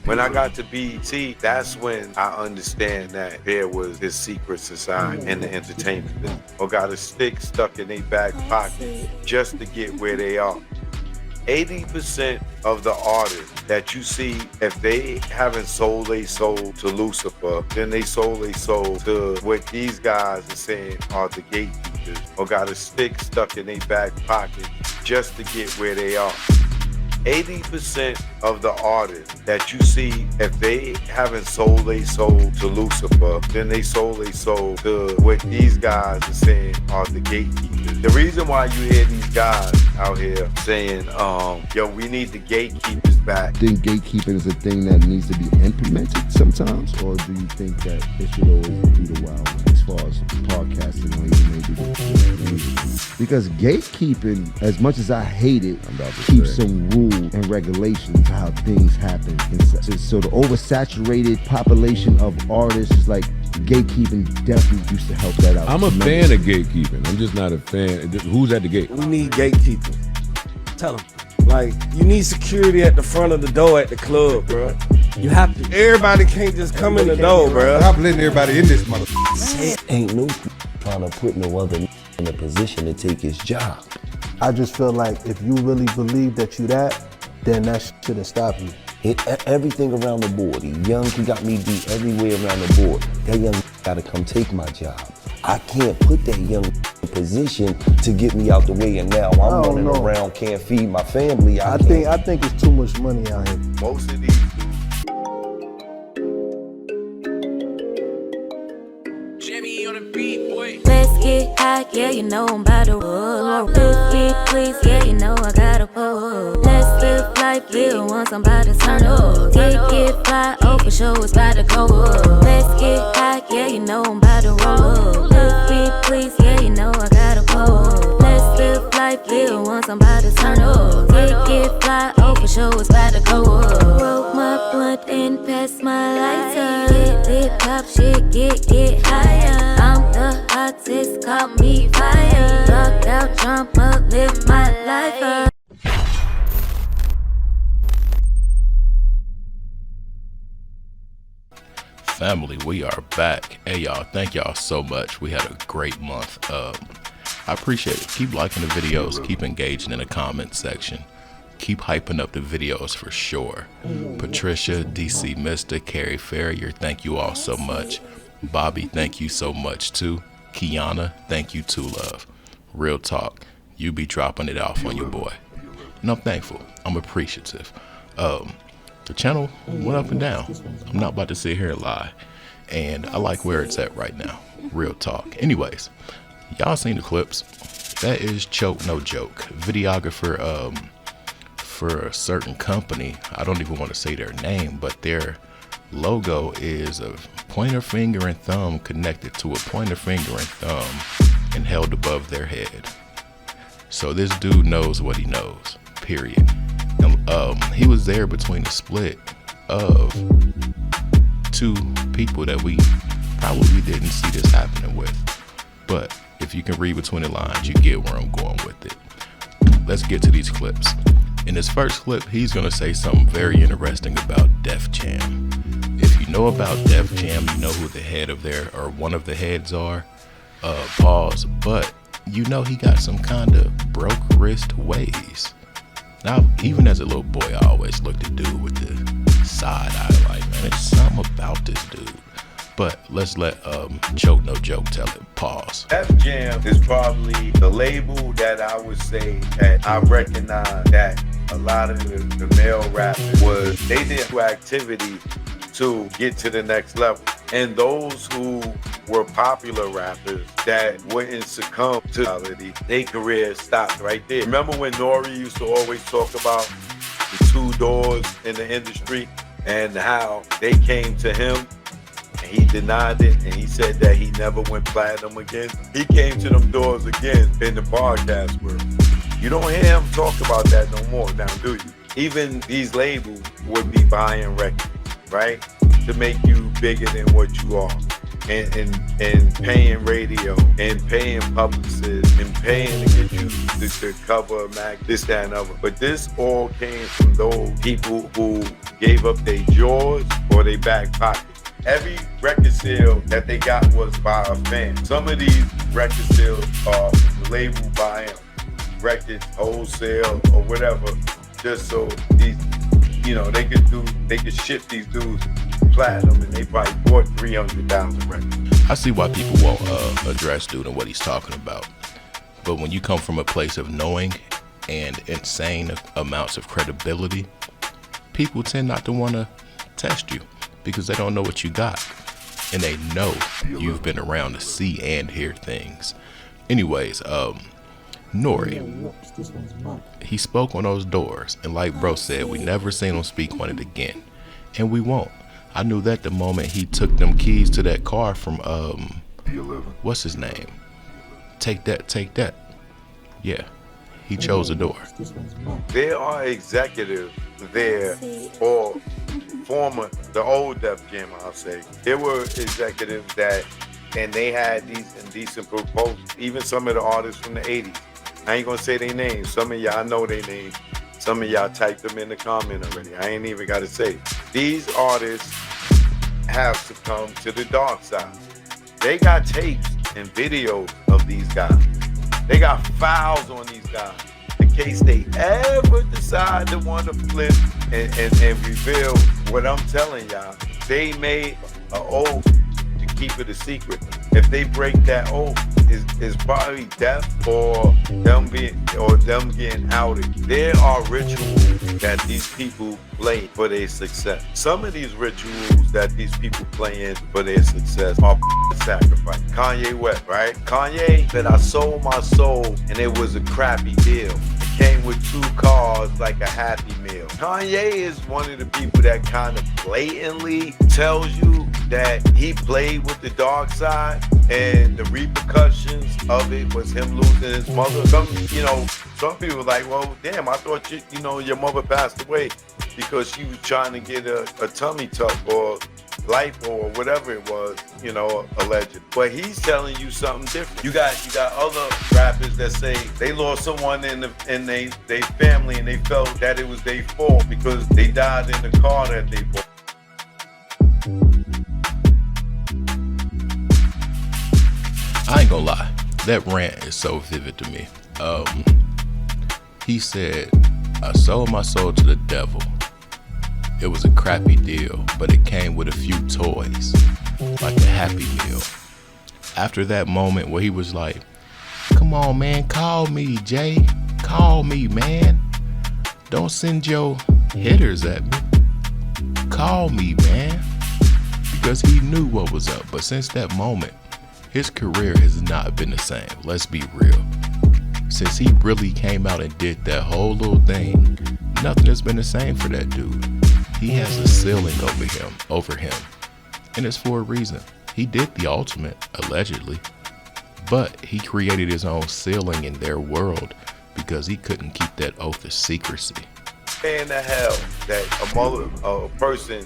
When I got to BET, that's when I understand that there was this secret society in the entertainment business, or got a stick stuck in their back pocket just to get where they are. 80% of the artists that you see, if they haven't sold their soul to Lucifer, then they sold their soul to what these guys are saying are the gatekeepers, or got a stick stuck in their back pocket just to get where they are. 80% of the artists that you see, if they haven't sold their soul to Lucifer, then they sold their soul to what these guys are saying are the gatekeepers. The reason why you hear these guys out here saying, yo, we need the gatekeepers back. Do you think gatekeeping is a thing that needs to be implemented sometimes? Or do you think that it should always be the wild one as far as podcasting or even maybe because gatekeeping, as much as I hate it, keeps some rules and regulations to how things happen. So the oversaturated population of artists is like gatekeeping definitely used to help that out. I'm a fan of gatekeeping. I'm just not a fan. Who's at the gate? We need gatekeepers. Tell them. Like, you need security at the front of the door at the club, bro. You have to. Everybody can't just come in the door, bro. I'm letting everybody in this motherfucker. Ain't no trying to put no other in a position to take his job. I just feel like if you really believe that you that, then that shouldn't stop you. Everything around the board. He young, he got me beat everywhere around the board. That young gotta come take my job. I can't put that young in position to get me out the way, and now I'm running around, can't feed my family. I think it's too much money out here. Most of these Let's get high, yeah, you know I'm about to roll. Let's get please, yeah, you know I gotta pull. Let's live life, yeah, once I'm about to turn up. Get fly, oh for sure it's about to go up. Let's get high, yeah, you know I'm about to roll. Let's get please, yeah, you know I gotta pull. Let's live life, yeah, once I'm about to turn up. Get fly, oh for sure it's about to go up. Roll my blunt and pass my lighter. Get lit, pop shit, get higher. I'm the hottest, call me fire. Rock out, jump up, live my life up. Family, we are back. Hey y'all, thank y'all so much. We had a great month. I appreciate it. Keep liking the videos, keep engaging in the comment section. Keep hyping up the videos for sure. Patricia, DC Mister, Carrie Farrier, thank you all so much. Bobby, thank you so much too. Kiana, thank you too, love. Real talk, you be dropping it off on your boy. And I'm thankful, I'm appreciative. The channel went up and down. I'm not about to sit here and lie. And I like where it's at right now. Real talk. Anyways, y'all seen the clips. That is Choke No Joke, videographer for a certain company. I don't even want to say their name, but their logo is a pointer finger and thumb connected to a pointer finger and thumb and held above their head. So this dude knows what he knows, period. And, he was there between the split of two people that we probably didn't see this happening with. But if you can read between the lines, you get where I'm going with it. Let's get to these clips. In this first clip, he's gonna say something very interesting about Def Jam. If you know about Def Jam, you know who the head of their, or one of the heads are, pause, but you know he got some kind of broke wrist ways. Now, even as a little boy, I always looked at dude with the side eye like, man, there's something about this dude. But let's let Choke No Joke tell it. Pause. Def Jam is probably the label that I would say that I recognize that a lot of the male rappers was, they did activity to get to the next level. And those who were popular rappers that wouldn't succumb to reality, their career stopped right there. Remember when Nori used to always talk about the two doors in the industry and how they came to him and he denied it and he said that he never went platinum again? He came to them doors again in the podcast world. You don't hear him talk about that no more now, do you? Even these labels would be buying records, right? To make you bigger than what you are. And paying radio, and paying publicists, and paying to get you to cover a mag, this, that, and other. But this all came from those people who gave up their jaws or their back pocket. Every record sale that they got was by a fan. Some of these record sales are labeled by records, wholesale or whatever, just so these, you know, they could ship these dudes platinum, and they probably bought 300,000 records. I see why people won't address dude and what he's talking about. But when you come from a place of knowing and insane amounts of credibility, people tend not to want to test you because they don't know what you got. And they know you've been around to see and hear things. Anyways, Nori, he spoke on those doors. And like bro said, we never seen him speak on it again. And we won't. I knew that the moment he took them keys to that car from, what's his name? Take that. Yeah, he chose a door. There are executives there, or the old Def Jam, I'll say. There were executives that, and they had these indecent proposals. Even some of the artists from the 80s. I ain't gonna say their names. Some of y'all know their names. Some of y'all typed them in the comment already. I ain't even gotta say. These artists have succumbed to the dark side. They got tapes and videos of these guys. They got files on these guys in case they ever decide to want to flip and reveal what I'm telling y'all. They made an oath to keep it a secret. If they break that oath, is probably death or them getting outed. There are rituals that these people play for their success. Some of these rituals that these people play in for their success are sacrifice. Kanye West, right? Kanye said, I sold my soul and it was a crappy deal. It came with 2 cars like a Happy Meal. Kanye is one of the people that kind of blatantly tells you that he played with the dark side, and the repercussions of it was him losing his mother. Some people were like, well, damn, I thought your mother passed away because she was trying to get a tummy tuck or lipo or whatever it was, alleged. But he's telling you something different. You got other rappers that say they lost someone in they family and they felt that it was their fault because they died in the car that they bought. I ain't gonna lie, that rant is so vivid to me. He said, I sold my soul to the devil. It was a crappy deal, but it came with a few toys, like a Happy Meal. After that moment where he was like, come on, man, call me, Jay. Call me, man. Don't send your hitters at me. Call me, man. Because he knew what was up. But since that moment, his career has not been the same. Let's be real. Since he really came out and did that whole little thing, nothing has been the same for that dude. He has a ceiling over him. And it's for a reason. He did the ultimate, allegedly. But he created his own ceiling in their world because he couldn't keep that oath of secrecy. In the hell that a person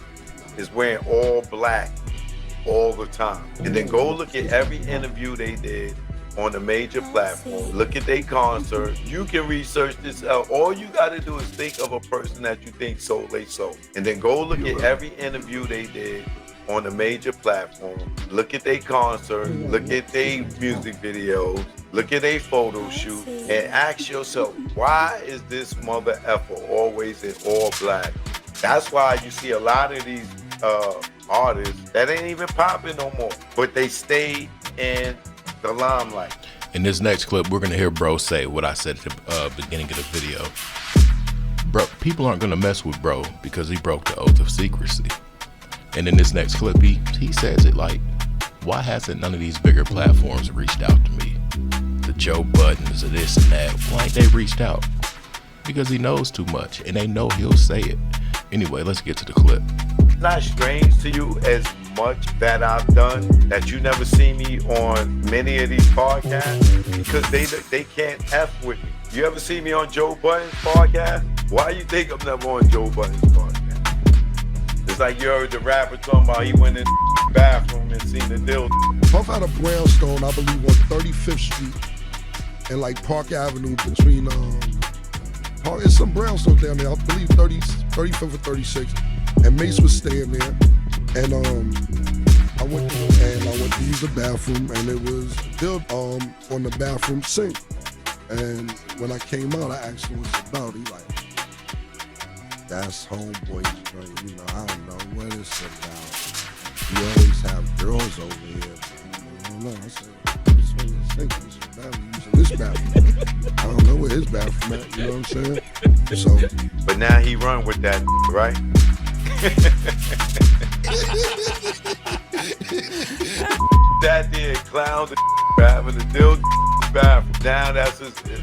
is wearing all black all the time. And then go look at every interview they did on a major platform. Look at their concert. You can research this out. All you got to do is think of a person that you think sold their soul. And then go look at every interview they did on a major platform. Look at their concert. Look at their music videos. Look at their photo shoot. And ask yourself, why is this mother effer always in all black? That's why you see a lot of these artists that ain't even popping no more, but they stay in the limelight. In this next clip, we're gonna hear bro say what I said at the beginning of the video. Bro, people aren't gonna mess with bro because he broke the oath of secrecy. And in this next clip, he says it like, why hasn't none of these bigger platforms reached out to me? The Joe Buttons or this and that, why ain't they reached out? Because he knows too much and they know he'll say it. Anyway, let's get to the clip. Not strange to you as much that I've done that you never see me on many of these podcasts because they can't F with me. You ever see me on Joe Budden's podcast? Why you think I'm never on Joe Budden's podcast? It's like you heard the rapper talking about he went in the bathroom and seen the deal. Puff out of Brownstone, I believe on 35th Street and like Park Avenue between it's some brownstones down there, I believe 35th or 36th. and Mace was staying there, and I went to use the bathroom, and it was built on the bathroom sink. And when I came out, I asked him what's about. He like, that's homeboy's joint. You know, I don't know what it's about. You always have girls over here. I don't know. I said, this one is sink. This bathroom. I don't know where his bathroom at. You know what I'm saying? So, but now he run with that, right? That there clown having to deal bathroom. Now that's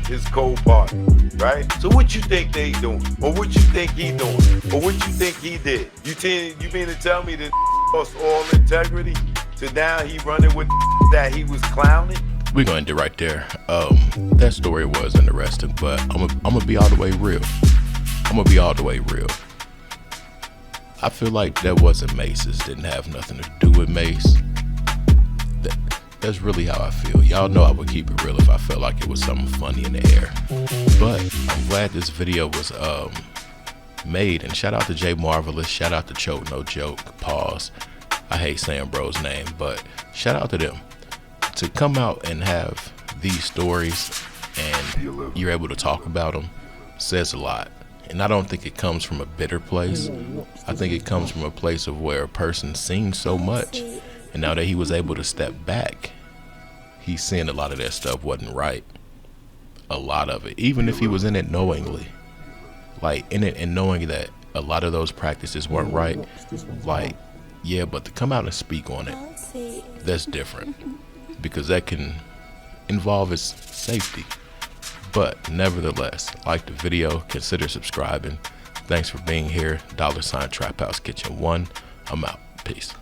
his co-partner, right? So what you think they doing? Or what you think he doing? Or what you think he did? You mean to tell me that lost all integrity? So now he running with that he was clowning? We're going to end it right there. That story was interesting, but I'm gonna be all the way real. I feel like that wasn't Mace's. Didn't have nothing to do with Mace. That's really how I feel. Y'all know I would keep it real if I felt like it was something funny in the air. But I'm glad this video was made. And shout out to Jay Marvelous. Shout out to Choke No Joke. Pause. I hate saying bro's name, but shout out to them. To come out and have these stories and you're able to talk about them says a lot. And I don't think it comes from a bitter place. I think it comes from a place of where a person's seen so much, and now that he was able to step back, he's seeing a lot of that stuff wasn't right. A lot of it, even if he was in it knowingly, like in it and knowing that a lot of those practices weren't right, like, yeah, but to come out and speak on it, that's different, because that can involve his safety. But nevertheless, like the video, consider subscribing. Thanks for being here. $Trap House Kitchen 1. I'm out. Peace.